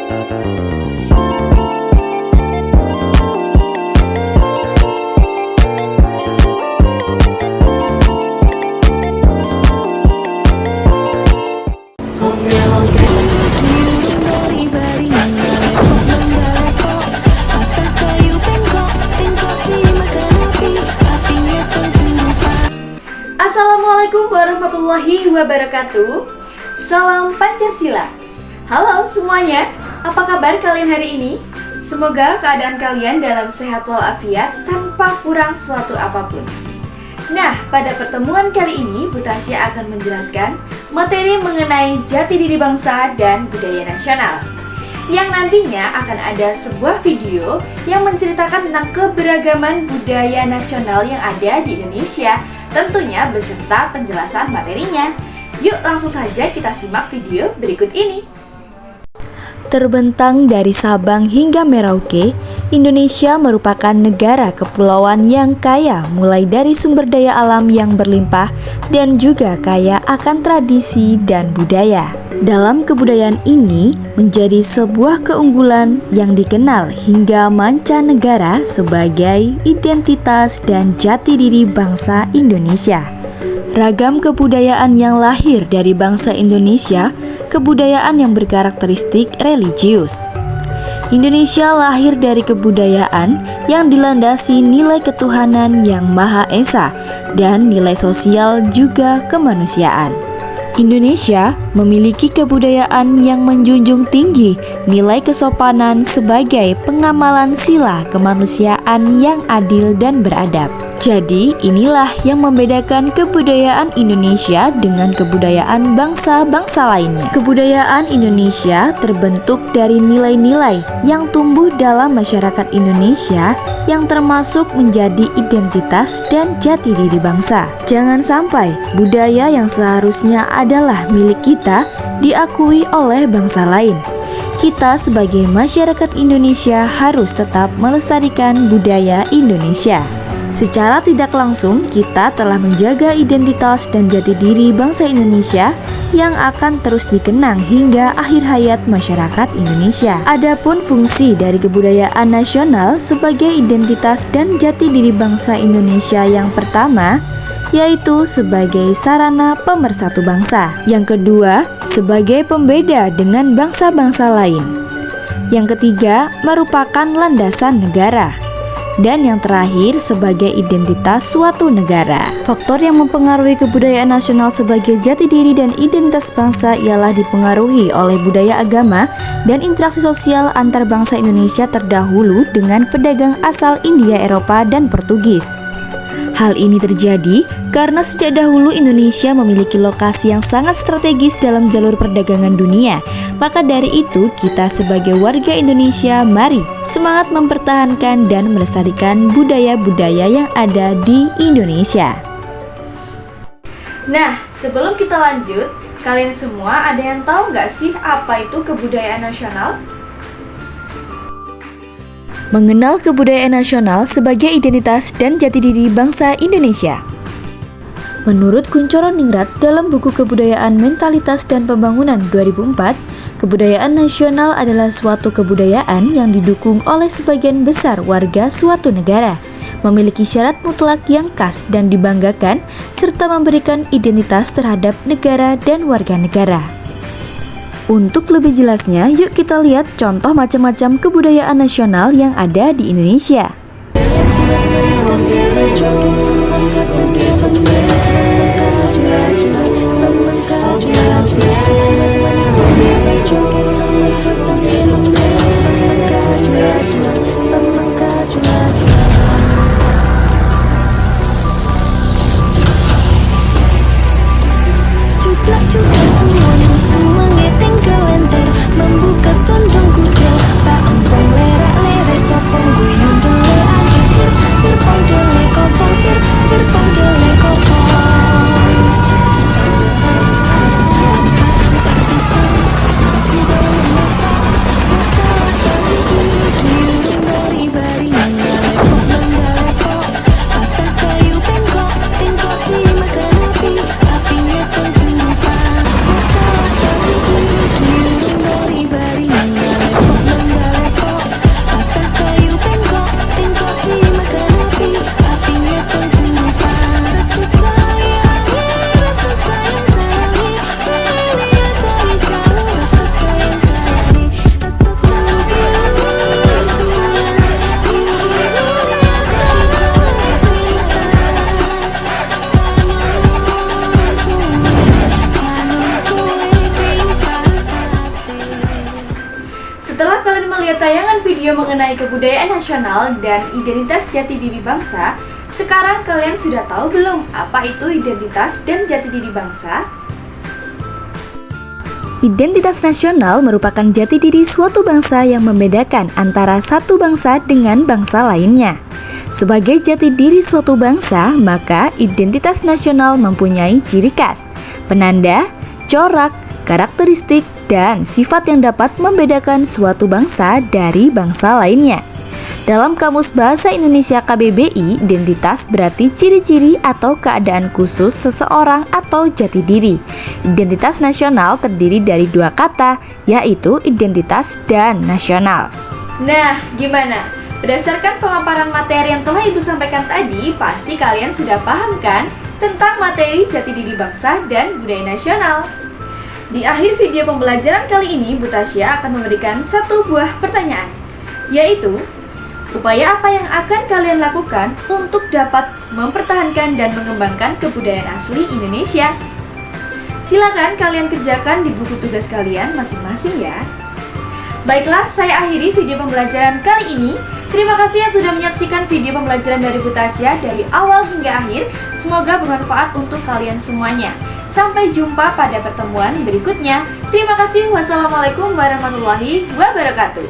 Assalamualaikum warahmatullahi wabarakatuh. Salam Pancasila. Halo semuanya, apa kabar kalian hari ini? Semoga keadaan kalian dalam sehat walafiat tanpa kurang suatu apapun. Nah, pada pertemuan kali ini Bu Tasya akan menjelaskan materi mengenai jati diri bangsa dan budaya nasional, yang nantinya akan ada sebuah video yang menceritakan tentang keberagaman budaya nasional yang ada di Indonesia, tentunya beserta penjelasan materinya. Yuk langsung saja kita simak video berikut ini. Terbentang dari Sabang hingga Merauke, Indonesia merupakan negara kepulauan yang kaya mulai dari sumber daya alam yang berlimpah dan juga kaya akan tradisi dan budaya. Dalam kebudayaan ini menjadi sebuah keunggulan yang dikenal hingga mancanegara sebagai identitas dan jati diri bangsa Indonesia. Ragam kebudayaan yang lahir dari bangsa Indonesia, kebudayaan yang berkarakteristik religius. Indonesia lahir dari kebudayaan yang dilandasi nilai ketuhanan yang Maha Esa dan nilai sosial juga kemanusiaan. Indonesia memiliki kebudayaan yang menjunjung tinggi nilai kesopanan sebagai pengamalan sila kemanusiaan yang adil dan beradab. Jadi, inilah yang membedakan kebudayaan Indonesia dengan kebudayaan bangsa-bangsa lainnya. Kebudayaan Indonesia terbentuk dari nilai-nilai yang tumbuh dalam masyarakat Indonesia yang termasuk menjadi identitas dan jati diri bangsa. Jangan sampai budaya yang seharusnya adalah milik kita diakui oleh bangsa lain. Kita sebagai masyarakat Indonesia harus tetap melestarikan budaya Indonesia. Secara tidak langsung, kita telah menjaga identitas dan jati diri bangsa Indonesia yang akan terus dikenang hingga akhir hayat masyarakat Indonesia. Adapun fungsi dari kebudayaan nasional sebagai identitas dan jati diri bangsa Indonesia yang pertama, yaitu sebagai sarana pemersatu bangsa. Yang kedua, sebagai pembeda dengan bangsa-bangsa lain. Yang ketiga, merupakan landasan negara. Dan yang terakhir, sebagai identitas suatu negara. Faktor yang mempengaruhi kebudayaan nasional sebagai jati diri dan identitas bangsa ialah dipengaruhi oleh budaya agama dan interaksi sosial antar bangsa Indonesia terdahulu dengan pedagang asal India, Eropa, dan Portugis. Hal ini terjadi karena sejak dahulu Indonesia memiliki lokasi yang sangat strategis dalam jalur perdagangan dunia. Maka dari itu, kita sebagai warga Indonesia, mari semangat mempertahankan dan melestarikan budaya-budaya yang ada di Indonesia. Nah, sebelum kita lanjut, kalian semua ada yang tahu nggak sih apa itu kebudayaan nasional? Mengenal kebudayaan nasional sebagai identitas dan jati diri bangsa Indonesia. Menurut Kuncoro Ningrat dalam buku Kebudayaan Mentalitas dan Pembangunan 2004, kebudayaan nasional adalah suatu kebudayaan yang didukung oleh sebagian besar warga suatu negara, memiliki syarat mutlak yang khas dan dibanggakan, serta memberikan identitas terhadap negara dan warga negara. Untuk lebih jelasnya, yuk kita lihat contoh macam-macam kebudayaan nasional yang ada di Indonesia. Membuka tondong kuda, tak empong lerak-lerak, sopong guyung dole aja sir, sir pong dole kopong sir. melihat tayangan video mengenai kebudayaan nasional dan identitas jati diri bangsa, sekarang kalian sudah tahu belum apa itu identitas dan jati diri bangsa? Identitas nasional merupakan jati diri suatu bangsa yang membedakan antara satu bangsa dengan bangsa lainnya. Sebagai jati diri suatu bangsa, maka identitas nasional mempunyai ciri khas, penanda, corak, karakteristik, dan sifat yang dapat membedakan suatu bangsa dari bangsa lainnya. Dalam Kamus Bahasa Indonesia KBBI, identitas berarti ciri-ciri atau keadaan khusus seseorang atau jati diri. Identitas nasional terdiri dari dua kata, yaitu identitas dan nasional. Nah, gimana? Berdasarkan pemaparan materi yang telah Ibu sampaikan tadi, pasti kalian sudah paham kan tentang materi jati diri bangsa dan budaya nasional. Di akhir video pembelajaran kali ini, Bu Tasya akan memberikan satu buah pertanyaan, yaitu upaya apa yang akan kalian lakukan untuk dapat mempertahankan dan mengembangkan kebudayaan asli Indonesia? Silakan kalian kerjakan di buku tugas kalian masing-masing ya. Baiklah, saya akhiri video pembelajaran kali ini. Terima kasih yang sudah menyaksikan video pembelajaran dari Bu Tasya dari awal hingga akhir. Semoga bermanfaat untuk kalian semuanya. Sampai jumpa pada pertemuan berikutnya. Terima kasih. Wassalamualaikum warahmatullahi wabarakatuh.